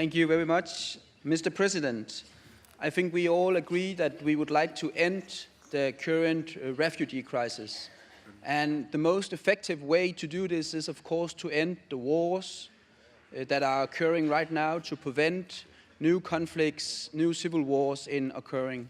Thank you very much. Mr. President, I think we all agree that we would like to end the current refugee crisis. And the most effective way to do this is, of course, to end the wars that are occurring right now, to prevent new conflicts, new civil wars in occurring.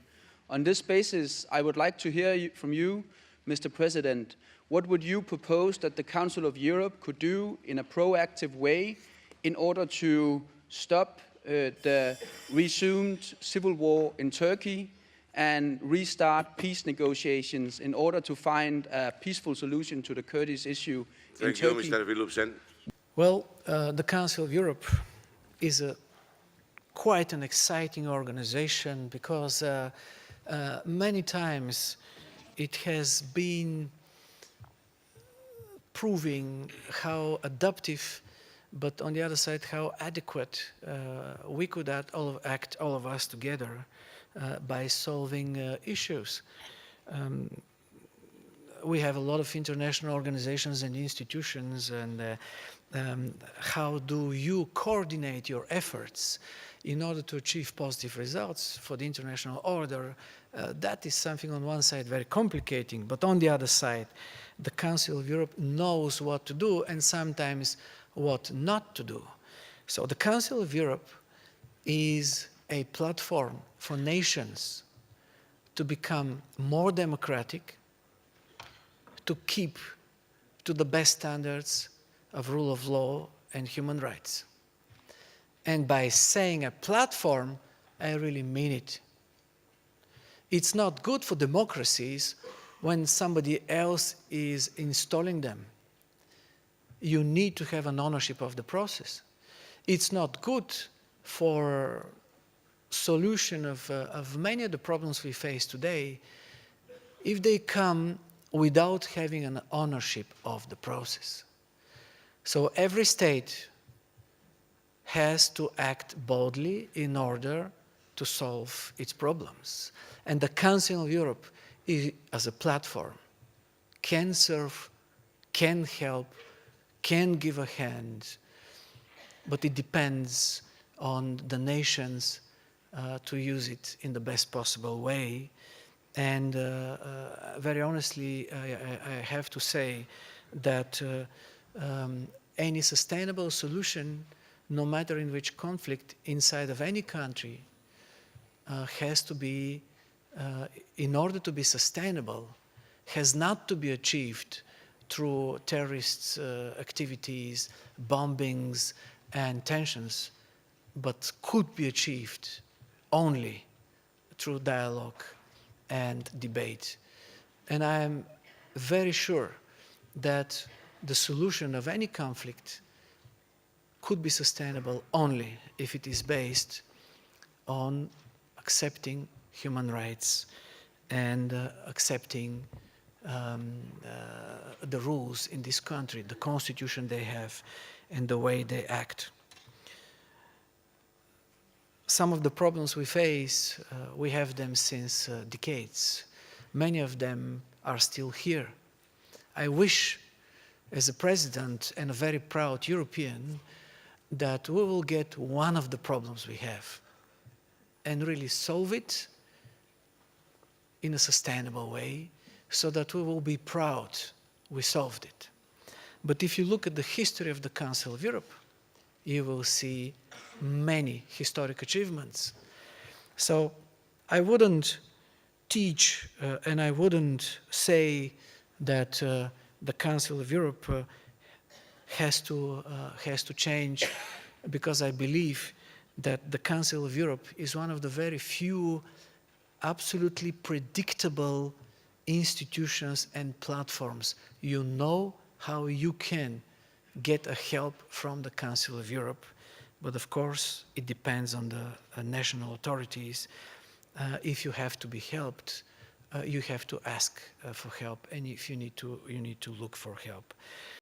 On this basis, I would like to hear from you, Mr. President, what would you propose that the Council of Europe could do in a proactive way in order to stop the resumed civil war in Turkey and restart peace negotiations in order to find a peaceful solution to the Kurdish issue in Turkey? Thank you, Mr. Villumsen. Well, the Council of Europe is quite an exciting organization because many times it has been proving how adaptive, but on the other side, how adequate we could act, all of us together by solving issues. We have a lot of international organizations and institutions, and how do you coordinate your efforts in order to achieve positive results for the international order? That is something on one side very complicating, but on the other side, the Council of Europe knows what to do and sometimes what not to do. So the Council of Europe is a platform for nations to become more democratic, to keep to the best standards of rule of law and human rights. And by saying a platform, I really mean it. It's not good for democracies when somebody else is installing them. You need to have an ownership of the process. It's not good for solution of many of the problems we face today if they come without having an ownership of the process. So every state has to act boldly in order to solve its problems. And the Council of Europe, as a platform, can serve, can help, can give a hand, but it depends on the nations to use it in the best possible way. And very honestly, I have to say that any sustainable solution, no matter in which conflict inside of any country, has to be, in order to be sustainable, has not to be achieved through terrorist activities, bombings, and tensions, but could be achieved only through dialogue and debate. And I am very sure that the solution of any conflict could be sustainable only if it is based on accepting human rights and accepting the rules in this country, the constitution they have, and the way they act. Some of the problems we face, we have them since decades. Many of them are still here. I wish, as a president and a very proud European, that we will get one of the problems we have and really solve it in a sustainable way so that we will be proud we solved it. But if you look at the history of the Council of Europe, you will see many historic achievements. So I wouldn't teach and I wouldn't say that the Council of Europe has to change, because I believe that the Council of Europe is one of the very few absolutely predictable institutions and platforms. You know how you can get a help from the Council of Europe, but of course it depends on the national authorities. If you have to be helped, you have to ask for help, and if you need to look for help.